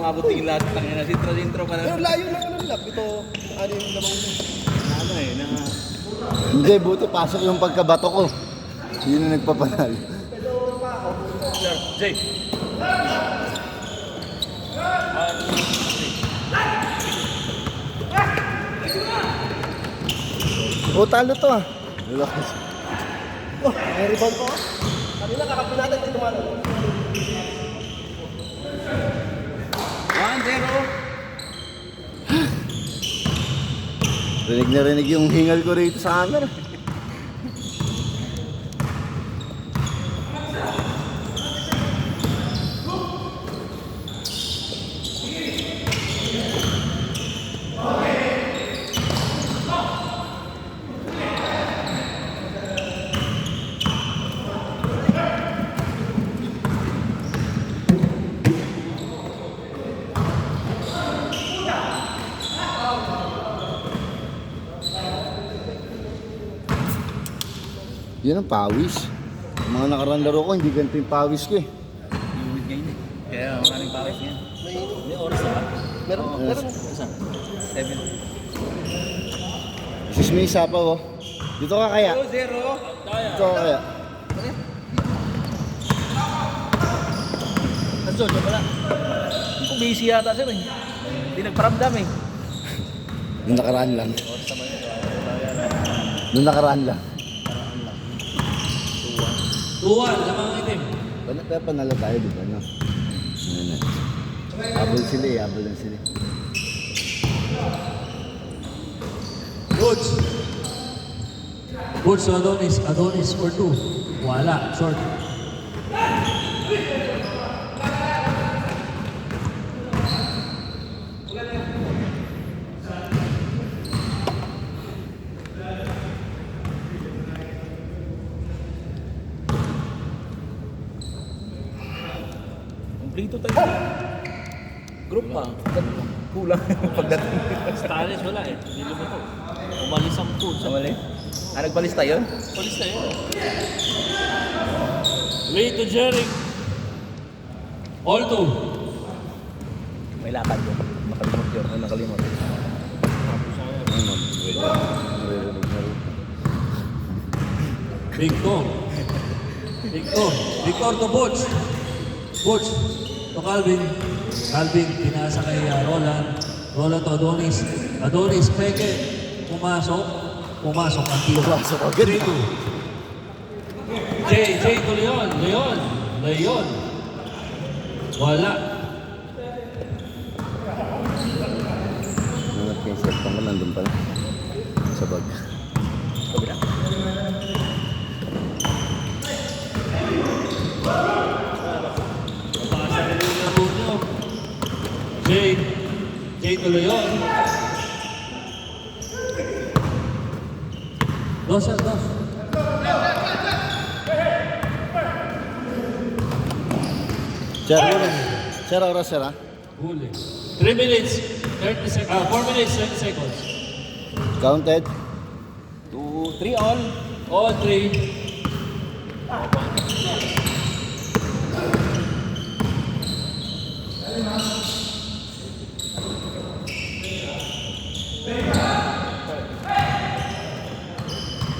umabot din lahat ng ina. Sintro ka na. Pero layo na ano nila. Ito, ano yung lamang mo. Ano eh, na... Hindi, buti pasok yung pagkabato ko. Yun na nagpapanalo. Sir, Jay. O, talo to ah. Oh, may rebound ko. Kanina kakapin natin dito malo. 1-0. Rinig na rinig yung hingal ko rito sa camera. Yun ang pawis. Yung mga nakarang laro ko, hindi ganito yung pawis ko eh. Humid ngayon eh. Kaya maraming pawis ngayon. May oras na ba? Meron. Saan? 7. Isis may isa pa oh. Dito ka kaya? 2-0. Dito ka kaya? Nasod, siya pala. Kung busy yata sir eh. Hindi nagparamdam eh. Nung nakaraan lang. Oras naman yun. Nung nakaraan lang. 2-1, lamang itim. Kaya panalo tayo, di ba? No? Ano na. Habol sila eh, habol lang sila. Goods. Goods to Adonis. Adonis for 2. Wala. Short. Kumplito tayo. Group pa. Kulang yung pagdating. Stalis wala eh. Hindi lumito. Umalis ang food. Sa mali? Ah, nagpalista yun? Umalis na yun. Way to Jeric. All 2. May lakad yun. Nakalimot yun. Ay, nakalimot. Ano? Naririnig na rin. Victor. Victor to Butch. Butch to Calvin. Calvin, pinasa kay Roland. Roland to Adonis. Adonis, peke. Pumasok ang tiro. Pumasok agad. 3-2. Jay to Leon. Wala. Nangat yung cellphone ko, nandun pala. Sa bag. Kabila. Pasa rin yung laro nyo. Jay to Leon. Dos. Sir, oras sir ah. Huli. 3 minutes, 30 seconds. 4 minutes, 20 seconds. Counted. 2-3 all. All 3.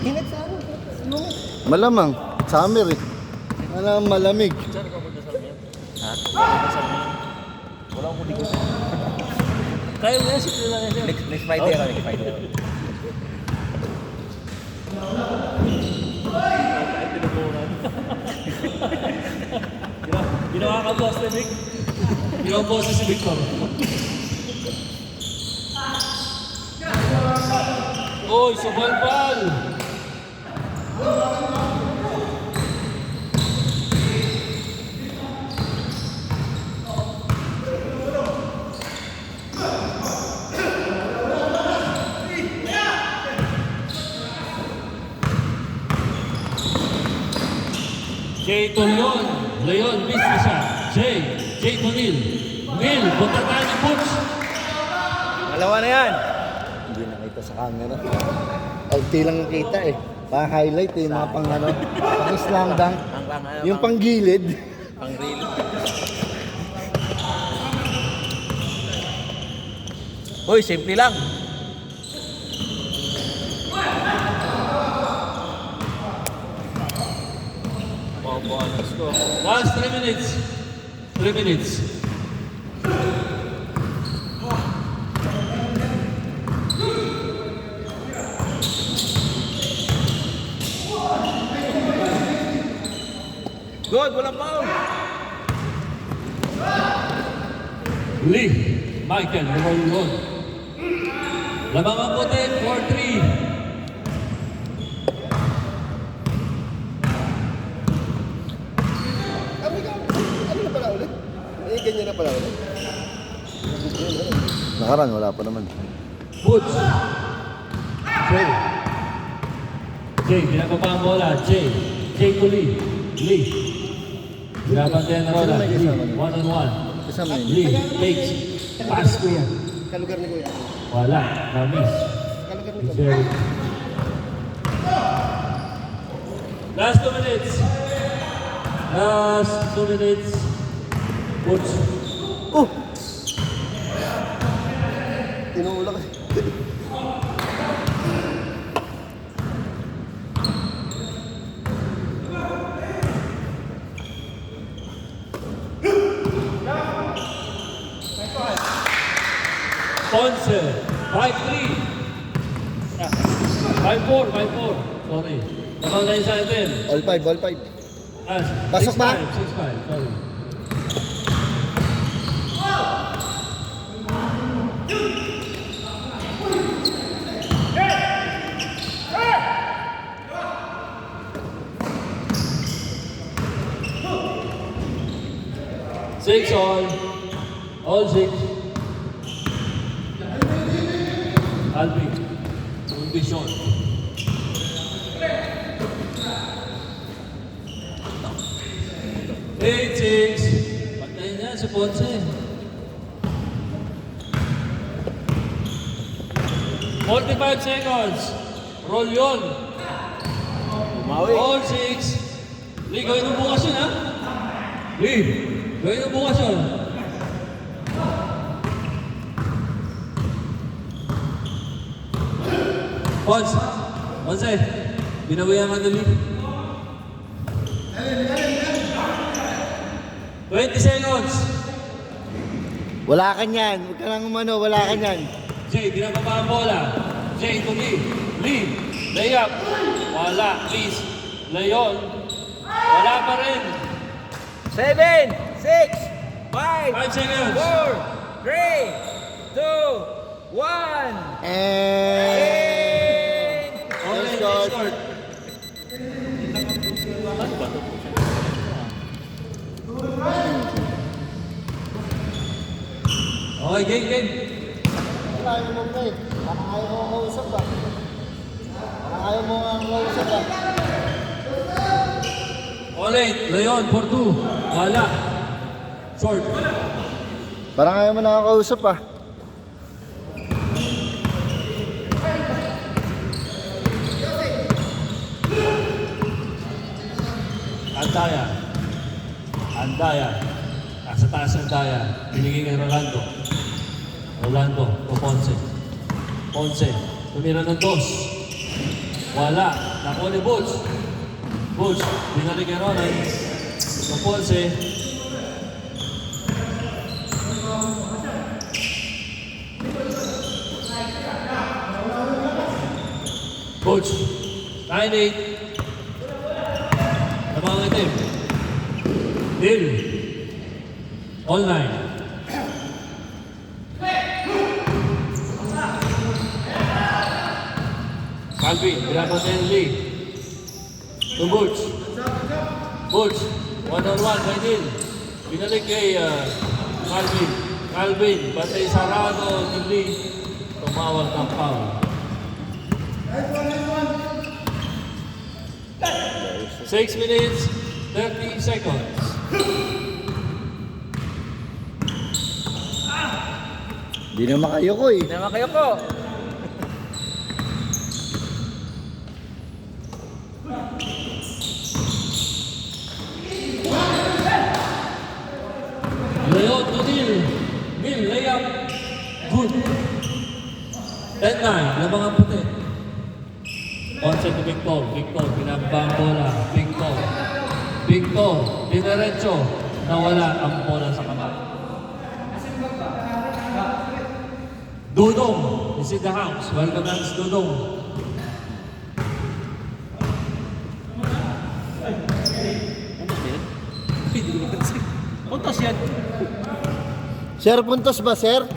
Ingat sa ano. Malamang. Summer eh. Malamig. Sir, ikaw punta sa amin. Ha? Wala akong kundi ko. Kaya mo yan, simple lang yan. Next Friday ako, next Friday ako. Ginawa ka boss ni Vic. Ginawa boss si Victor. Oy, subalbal! Jay to Leon miss na siya. Jay to Neil, punta tayo ng Butch. Dalawa na yan. Hindi nakita sa camera. Ulti lang nakita eh. Pa-highlight eh, mga pang ano. Pang-slam dunk. Ang Yung pang-gilid. pang reel. Uy, simple lang. Bonus ko. Last 3 minutes. 3 minutes. Good, walang foul. Lee, Michael, number 1. Labangan puti, 4-3. Ano na pala ulit? Eh, ganyan na pala ulit. Nakaraan, wala pa naman. Boots. Jay. Jay, pinapapa ang bola. Jay. Jay to Lee. Lee. Pinapantayan na rola. Sino may Lee. kasama nun? 1-on-1. Kasama yun. Lee. Takes. Pass ko yan. Kalugar ni Kuya. Wala. Na-miss. Kalugar ni Kuya. Jerry. Last 2 minutes. Last 2 minutes. Boots. Oh! Tinuula kasi. Ponce. 5-3. 5-4. 5-4. Sorry. Nakal tayo sa atin. All 5, all 5. Pasok 6-5. ba? 6-5. Sorry. Six all 6. Alvin, condition. 8-6. Pagkain niya si Ponce. 45 seconds. Roll yun. Umawi. All 6. Lee, gawin mo bukas yun, ha? Lee, gawin mo bukas yun. Ponce, binawihan ka na Lee. 20 seconds. Wala ka niyan. Huwag ka lang umano, wala ka niyan. Jay, binababa ang bola. Jay to Lee. Lee, layup. Wala, please. Layon. Wala pa rin. 7, 6, 5, 5 seconds. 4, 3, 2, 1. And... Orange Short. short. Okay, game. Ayaw mo pa eh. Parang ayaw mo kausap ba? Parang ayaw mo nga kausap ba? Orange, Layon, for 2. Wala. Short. Parang ayaw mo nakakausap ah. Andaya. Nasa taas ng Andaya. Binigay kay Rolando. Rolando to Ponce. Ponce. Tumira ng 2. Wala. Nakuha ni Butch. Butch. Binalik kay Roland. To Ponce. Butch. 9-8. Tabang itim. Deal. Online. Calvin, pinapatay ng Lee. To Butch. Butch, 1-on-1 kay Deal. Binalik kay Calvin. Calvin, batay sarado ni Lee. Tumawag ng foul. Six minutes, 30 seconds. Hindi naman kayo ko eh. Naman kayo po. Layon to Neil. Neil, layup. Good. 10-9, labang ang puti. Ponce to Victor. Victor, pinababa ang bola. Victor. Victor, dinerecho. Nawala ang bola sa kamay. Dudong is in the house. Welcome Lance Dudong. Puntos yan. Sir, puntos ba, sir?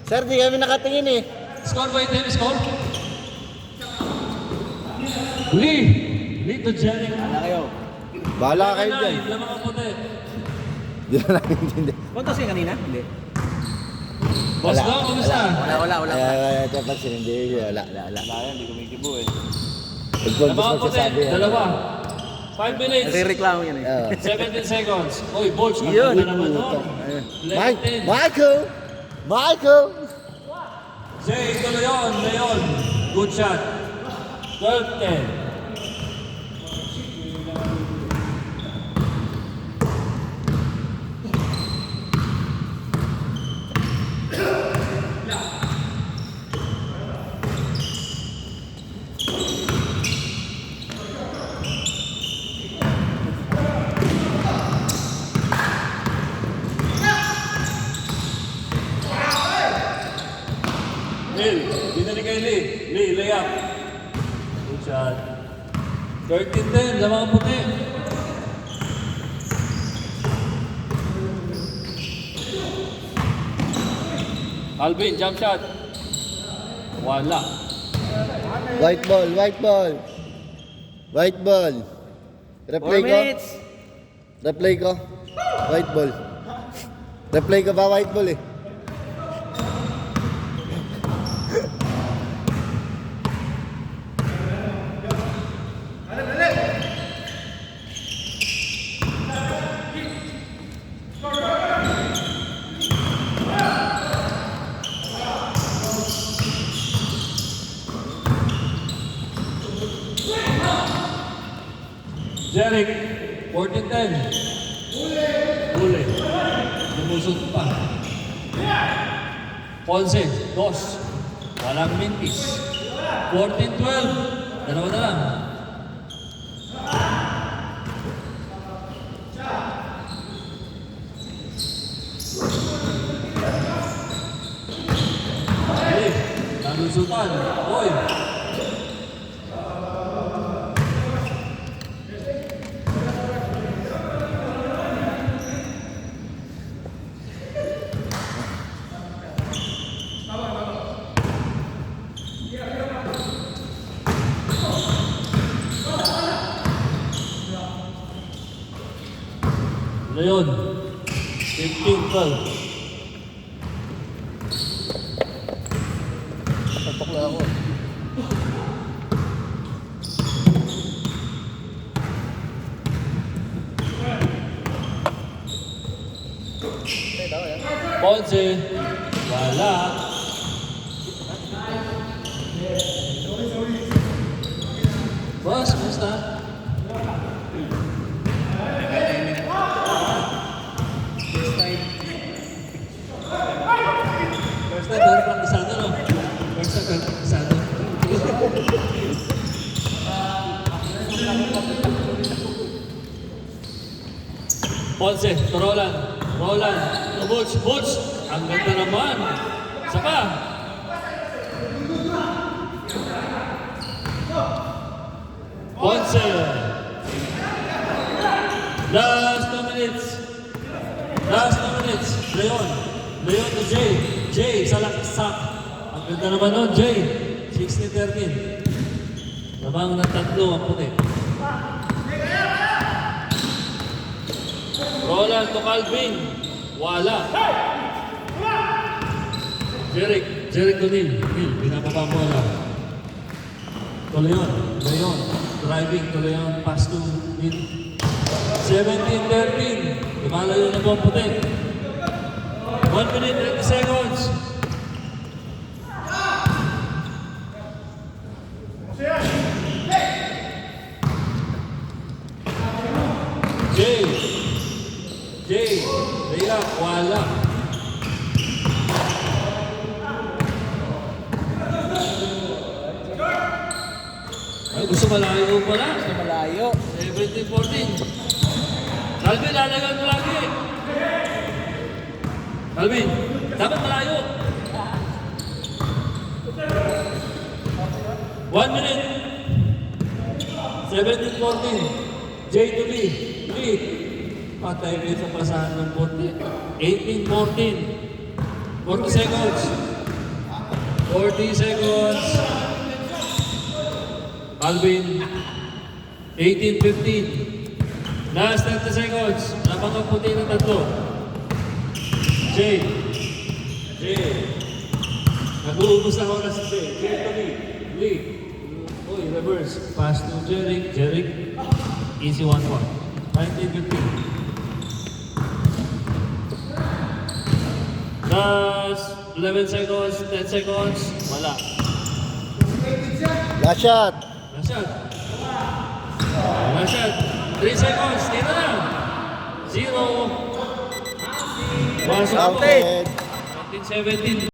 Sir, di kami nakatingin eh. Score by team, score. Lee. Lee to Jenny. Wala kayo. Bahala kayo dyan. Lamang ang puti. Di na namin hindi. Puntos yan kanina? Hindi. Boss Wala. Dong, kumusta? Wala. Ay, pansin, hindi. Wala. Wala yan, hindi kumikibo eh. Pag-puntos Lamang ang puti. magsasabi yan. Dalawa. 5 minutes. Nagre-reklamo yan eh. 17 seconds. Oy, Bulls. Ang Yun. ganda naman nun. Michael! Michael! Jay, ito Leon. Good shot. 12-10. Lil, binali kay Lee. Lee, layup. Good shot. 13-10, lamang ang puti. Alvin, jump shot. Wala. White ball, white ball. White ball. 4 Replay ko. minutes. Replay ko. White ball. Replay ko ba white ball eh? Jeric, 14-10. Huli. Lumusot pa. Ponce, 2. Walang mintis. 14-12. Dalawa na lang. Huli. Nalusutan. Oy. Leon, 15-12. Tatok na ako. Ponce, wala. Boss, kumusta? First time, pero praktisado, no? First time, pero praktisado. Ponce, to Roland. Roland, to Butch. Ang ganda naman. Saka. Ponce. Last 2 minutes. Leon to Jay. Jay, sa laksak. Ang ganda naman nun, Jay. 16-13. Lamang ng 3 ang puti. Roland to Calvin. Wala. Jeric to Neil. Neil, binababa mo na. To Leon. Driving to Leon. Pass to Neil. 17-13. Lumalayo na po ang puti. 1 minute 30 seconds. Jay, layup, wala. Gusto malayo pala. Malayo. 17-14. Calvin, lalagan mo lagi. Calvin, dapat malayo. 1 minute. 17-14. J to Lee. Lee. Patay kayo sa pasahan ng 40. 18-14. 40 seconds. 40 seconds. Calvin. 18-15. Last 30 seconds. Napakaputi ng tatlo. Jay. Nag-uubos na oras si Jay. Jay to Lee. Lee. Uy, reverse. Pass to Jeric. Jeric. Easy 1-1. 19-15. Last 11 seconds, 10 seconds. Wala. Last shot. Last shot. Last shot. 3 seconds. Dito na. 0. Pasok mo. Counted. 19-17.